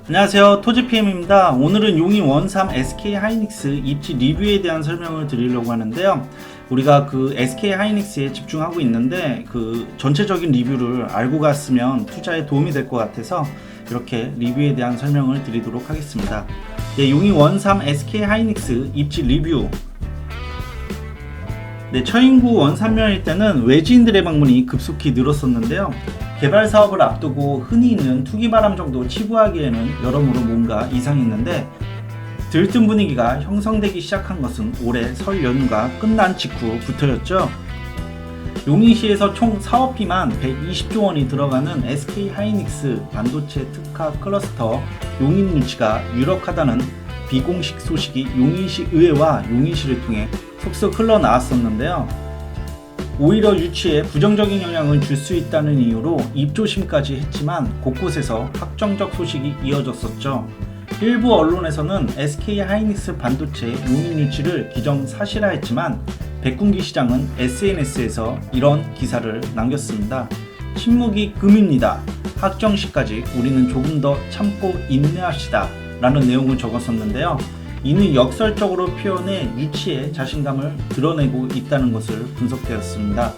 안녕하세요, 토지PM입니다. 오늘은 용인 원삼 SK하이닉스 입지 리뷰에 대한 설명을 드리려고 하는데요. 우리가 그 SK하이닉스에 집중하고 있는데 그 전체적인 리뷰를 알고 갔으면 투자에 도움이 될 것 같아서 이렇게 리뷰에 대한 설명을 드리도록 하겠습니다. 네, 용인 원삼 SK하이닉스 입지 리뷰. 네, 처인구 원삼면일 때는 외지인들의 방문이 급속히 늘었었는데요. 개발 사업을 앞두고 흔히 있는 투기바람 정도 치부하기에는 여러모로 뭔가 이상이 있는데, 들뜬 분위기가 형성되기 시작한 것은 올해 설 연휴가 끝난 직후부터였죠. 용인시에서 총 사업비만 120조 원이 들어가는 SK하이닉스 반도체 특화 클러스터 용인 유치가 유력하다는 비공식 소식이 용인시 의회와 용인시를 통해 속속 흘러나왔었는데요. 오히려 유치에 부정적인 영향을 줄 수 있다는 이유로 입조심까지 했지만 곳곳에서 확정적 소식이 이어졌었죠. 일부 언론에서는 SK하이닉스 반도체 용인 유치를 기정사실화했지만 백군기 시장은 SNS에서 이런 기사를 남겼습니다. 침묵이 금입니다. 확정 시까지 우리는 조금 더 참고 인내합시다 라는 내용을 적었었는데요. 이는 역설적으로 표현해 유치에 자신감을 드러내고 있다는 것을 분석되었습니다.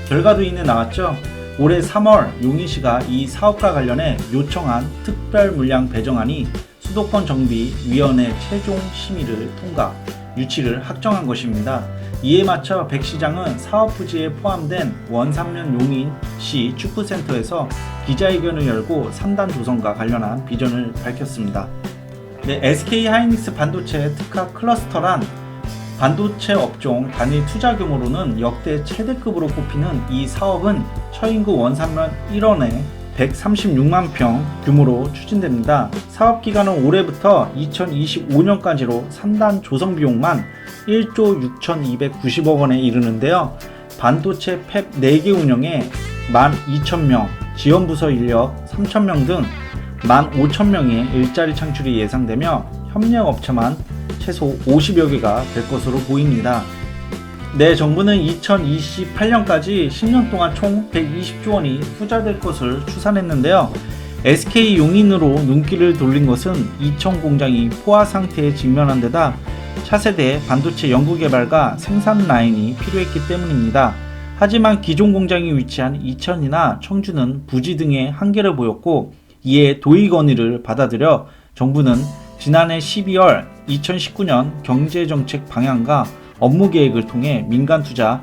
결과도 이내 나왔죠. 올해 3월 용인시가 이 사업과 관련해 요청한 특별 물량 배정안이 수도권 정비위원회 최종 심의를 통과, 유치를 확정한 것입니다. 이에 맞춰 백 시장은 사업 부지에 포함된 원삼면 용인시 축구센터에서 기자회견을 열고 3단 조성과 관련한 비전을 밝혔습니다. 네, SK하이닉스 반도체 특화 클러스터란 반도체 업종 단위 투자 규모로는 역대 최대급으로 꼽히는 이 사업은 처인구 원삼면 1원에 136만 평 규모로 추진됩니다. 사업 기간은 올해부터 2025년까지로 3단 조성 비용만 1조 6,290억 원에 이르는데요. 반도체 팹 4개 운영에 12,000명, 지원부서 인력 3,000명 등 15,000명의 일자리 창출이 예상되며 협력업체만 최소 50여 개가 될 것으로 보입니다. 내 정부는 2028년까지 10년 동안 총 120조 원이 투자될 것을 추산했는데요. SK 용인으로 눈길을 돌린 것은 이천 공장이 포화 상태에 직면한 데다 차세대 반도체 연구개발과 생산 라인이 필요했기 때문입니다. 하지만 기존 공장이 위치한 이천이나 청주는 부지 등의 한계를 보였고, 이에 도의 건의를 받아들여 정부는 지난해 12월 2019년 경제정책 방향과 업무계획을 통해 민간 투자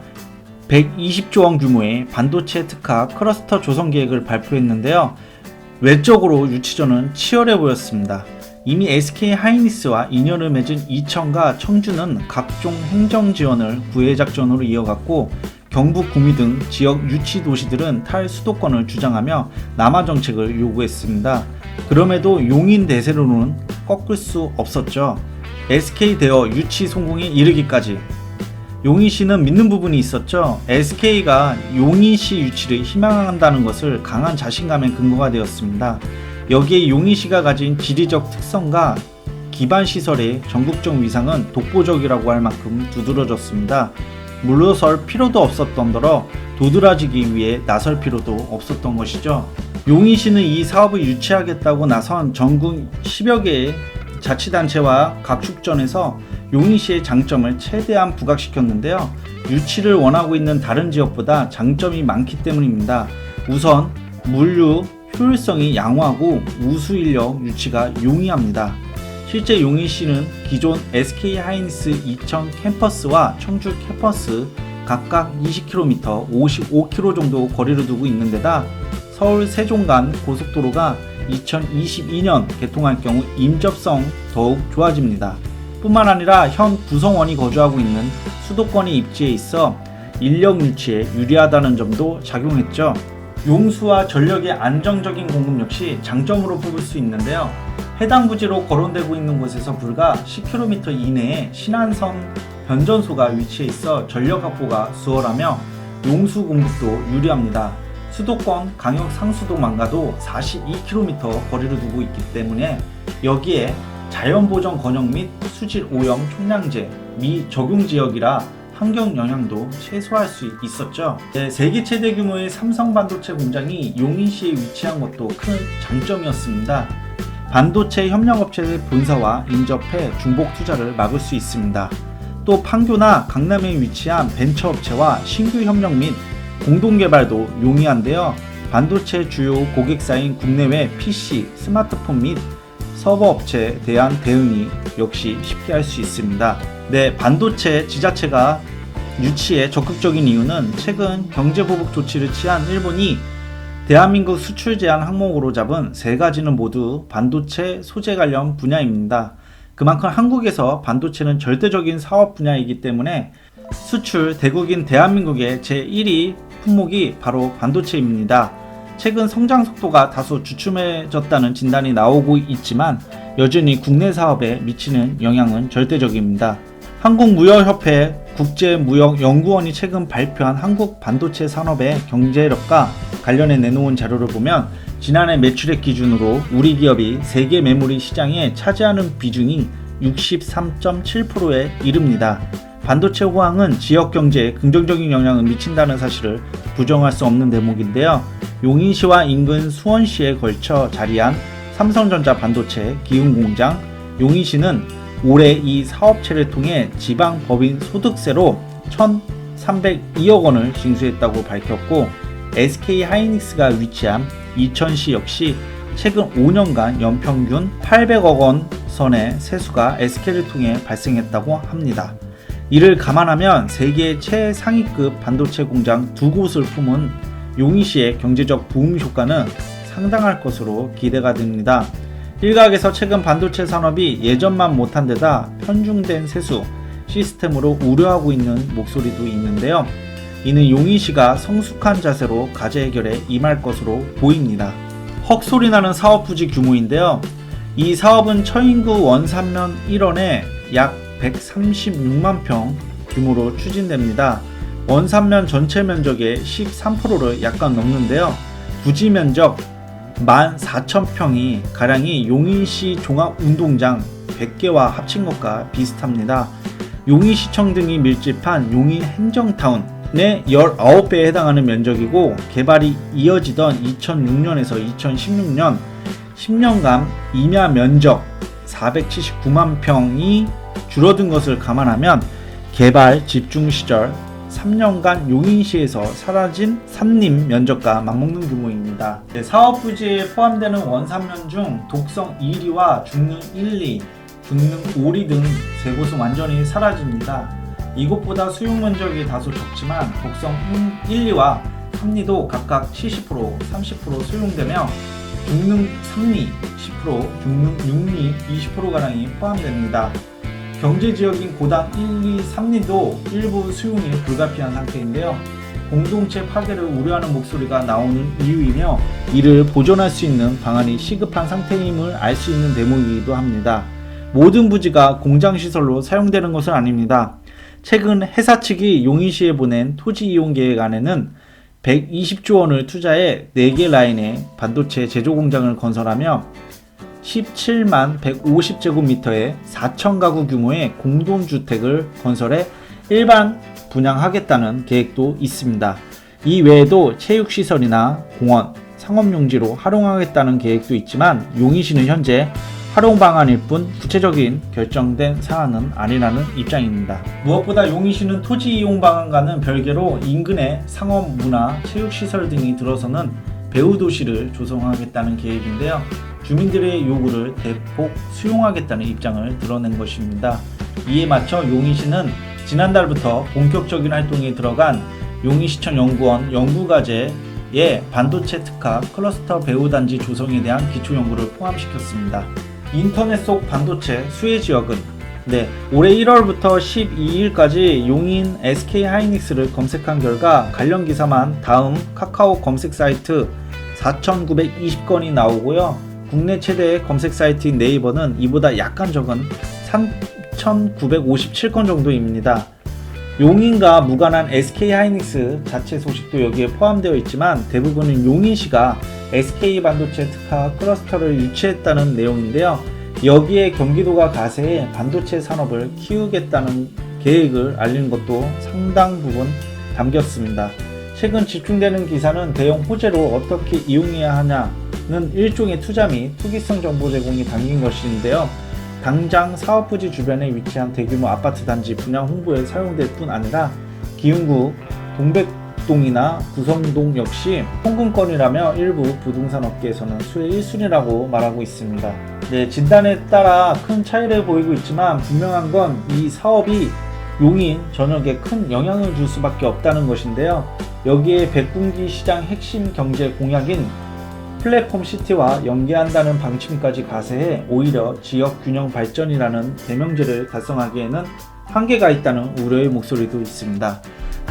120조 원 규모의 반도체 특화 클러스터 조성 계획을 발표했는데요. 외적으로 유치전은 치열해 보였습니다. 이미 SK하이닉스와 인연을 맺은 이천과 청주는 각종 행정 지원을 구애작전으로 이어갔고, 경북 구미 등 지역 유치 도시들은 탈수도권을 주장하며 남하 정책을 요구했습니다. 그럼에도 용인 대세로는 꺾을 수 없었죠. SK 대여 유치 성공에 이르기까지 용인시는 믿는 부분이 있었죠. SK가 용인시 유치를 희망한다는 것을 강한 자신감의 근거가 되었습니다. 여기에 용인시가 가진 지리적 특성과 기반 시설의 전국적 위상은 독보적이라고 할 만큼 두드러졌습니다. 물러설 필요도 없었던 더러 도드라지기 위해 나설 필요도 없었던 것이죠. 용인시는 이 사업을 유치하겠다고 나선 전국 10여 개의 자치단체와 각축전에서 용인시의 장점을 최대한 부각시켰는데요. 유치를 원하고 있는 다른 지역보다 장점이 많기 때문입니다. 우선 물류 효율성이 양호하고 우수인력 유치가 용이합니다. 실제 용인시는 기존 SK하이닉스 이천 캠퍼스와 청주 캠퍼스 각각 20km, 55km 정도 거리를 두고 있는 데다 서울 세종 간 고속도로가 2022년 개통할 경우 임접성 더욱 좋아집니다. 뿐만 아니라 현 구성원이 거주하고 있는 수도권의 입지에 있어 인력 유치에 유리하다는 점도 작용했죠. 용수와 전력의 안정적인 공급 역시 장점으로 뽑을 수 있는데요. 해당 부지로 거론되고 있는 곳에서 불과 10km 이내에 신안선 변전소가 위치해 있어 전력 확보가 수월하며 용수 공급도 유리합니다. 수도권 강역 상수도만가도 42km 거리를 두고 있기 때문에 여기에 자연보전 건영 및 수질 오염 총량제 미 적용 지역이라 환경 영향도 최소화할 수 있었죠. 세계 최대 규모의 삼성 반도체 공장이 용인시에 위치한 것도 큰 장점이었습니다. 반도체 협력업체의 본사와 인접해 중복 투자를 막을 수 있습니다. 또 판교나 강남에 위치한 벤처업체와 신규 협력 및 공동개발도 용이한데요. 반도체 주요 고객사인 국내외 PC, 스마트폰 및 서버업체에 대한 대응이 역시 쉽게 할 수 있습니다. 반도체 지자체가 유치에 적극적인 이유는 최근 경제보복 조치를 취한 일본이 대한민국 수출 제한 항목으로 잡은 세 가지는 모두 반도체 소재 관련 분야입니다. 그만큼 한국에서 반도체는 절대적인 사업 분야이기 때문에 수출 대국인 대한민국의 제1위 품목이 바로 반도체입니다. 최근 성장 속도가 다소 주춤해졌다는 진단이 나오고 있지만 여전히 국내 사업에 미치는 영향은 절대적입니다. 한국무역협회 국제무역연구원이 최근 발표한 한국 반도체 산업의 경제력과 관련해 내놓은 자료를 보면 지난해 매출액 기준으로 우리 기업이 세계 메모리 시장에 차지하는 비중이 63.7%에 이릅니다. 반도체 호황은 지역 경제에 긍정적인 영향을 미친다는 사실을 부정할 수 없는 대목인데요. 용인시와 인근 수원시에 걸쳐 자리한 삼성전자 반도체 기흥공장 용인시는 올해 이 사업체를 통해 지방 법인 소득세로 1,302억 원을 징수했다고 밝혔고 SK 하이닉스가 위치한 이천시 역시 최근 5년간 연평균 800억 원 선의 세수가 SK를 통해 발생했다고 합니다. 이를 감안하면 세계 최상위급 반도체 공장 두 곳을 품은 용인시의 경제적 부음 효과는 상당할 것으로 기대가 됩니다. 일각에서 최근 반도체 산업이 예전만 못한 데다 편중된 세수 시스템으로 우려하고 있는 목소리도 있는데요. 이는 용인시가 성숙한 자세로 과제 해결에 임할 것으로 보입니다. 헉소리 나는 사업 부지 규모인데요. 이 사업은 처인구 원산면 1원에 약 136만 평 규모로 추진됩니다. 원산면 전체 면적의 13%를 약간 넘는데요. 부지 면적 14,000평이 가량이 용인시 종합운동장 100개와 합친 것과 비슷합니다. 용인시청 등이 밀집한 용인 행정타운의 19배에 해당하는 면적이고 개발이 이어지던 2006년에서 2016년 10년간 임야 면적 479만 평이 줄어든 것을 감안하면 개발 집중 시절 3년간 용인시에서 사라진 산림 면적과 맞먹는 규모입니다. 사업 부지에 포함되는 원산면 중 독성 1리와 중능 1리, 중능 5리 등 세 곳은 완전히 사라집니다. 이곳보다 수용 면적이 다소 적지만 독성 1리와 3리도 각각 70%, 30% 수용되며 중능 3리 10%, 중능 6리 20%가량이 포함됩니다. 경제지역인 고당 1, 2, 3리도 일부 수용이 불가피한 상태인데요. 공동체 파괴를 우려하는 목소리가 나오는 이유이며 이를 보존할 수 있는 방안이 시급한 상태임을 알 수 있는 대목이기도 합니다. 모든 부지가 공장시설로 사용되는 것은 아닙니다. 최근 회사 측이 용인시에 보낸 토지 이용 계획안에는 120조 원을 투자해 4개 라인의 반도체 제조 공장을 건설하며 17만 150제곱미터의 4,000가구 규모의 공동주택을 건설해 일반 분양하겠다는 계획도 있습니다. 이 외에도 체육시설이나 공원, 상업용지로 활용하겠다는 계획도 있지만 용인시는 현재 활용 방안일 뿐 구체적인 결정된 사안은 아니라는 입장입니다. 무엇보다 용인시는 토지 이용 방안과는 별개로 인근에 상업, 문화, 체육시설 등이 들어서는 배후도시를 조성하겠다는 계획인데요. 주민들의 요구를 대폭 수용하겠다는 입장을 드러낸 것입니다. 이에 맞춰 용인시는 지난달부터 본격적인 활동에 들어간 용인시청 연구원 연구과제에 반도체 특화 클러스터 배후단지 조성에 대한 기초연구를 포함시켰습니다. 인터넷 속 반도체 수혜지역은 올해 1월부터 12일까지 용인 SK 하이닉스를 검색한 결과 관련 기사만 다음 카카오 검색 사이트 4,920건이 나오고요. 국내 최대의 검색 사이트인 네이버는 이보다 약간 적은 3,957건 정도입니다. 용인과 무관한 SK 하이닉스 자체 소식도 여기에 포함되어 있지만 대부분은 용인시가 SK 반도체 특화 클러스터를 유치했다는 내용인데요. 여기에 경기도가 가세해 반도체 산업을 키우겠다는 계획을 알리는 것도 상당 부분 담겼습니다. 최근 집중되는 기사는 대형 호재로 어떻게 이용해야 하냐는 일종의 투자 및 투기성 정보 제공이 담긴 것인데요. 당장 사업부지 주변에 위치한 대규모 아파트 단지 분양 홍보에 사용될 뿐 아니라 기흥구 동백동이나 구성동 역시 통근권이라며 일부 부동산 업계에서는 수혜 1순위라고 말하고 있습니다. 네, 진단에 따라 큰 차이를 보이고 있지만 분명한 건 이 사업이 용인 전역에 큰 영향을 줄 수밖에 없다는 것인데요. 여기에 백군기 시장 핵심 경제 공약인 플랫폼 시티와 연계한다는 방침까지 가세해 오히려 지역 균형 발전이라는 대명제를 달성하기에는 한계가 있다는 우려의 목소리도 있습니다.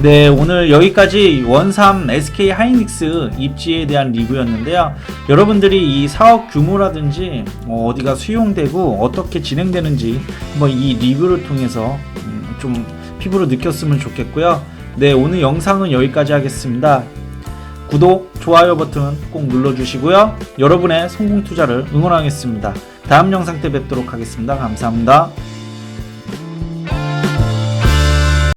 네, 오늘 여기까지 원삼 SK 하이닉스 입지에 대한 리뷰였는데요. 여러분들이 이 사업 규모라든지 어디가 수용되고 어떻게 진행되는지 한번 이 리뷰를 통해서 좀 피부로 느꼈으면 좋겠고요. 네, 오늘 영상은 여기까지 하겠습니다. 구독, 좋아요 버튼 꼭 눌러주시고요. 여러분의 성공 투자를 응원하겠습니다. 다음 영상 때 뵙도록 하겠습니다. 감사합니다.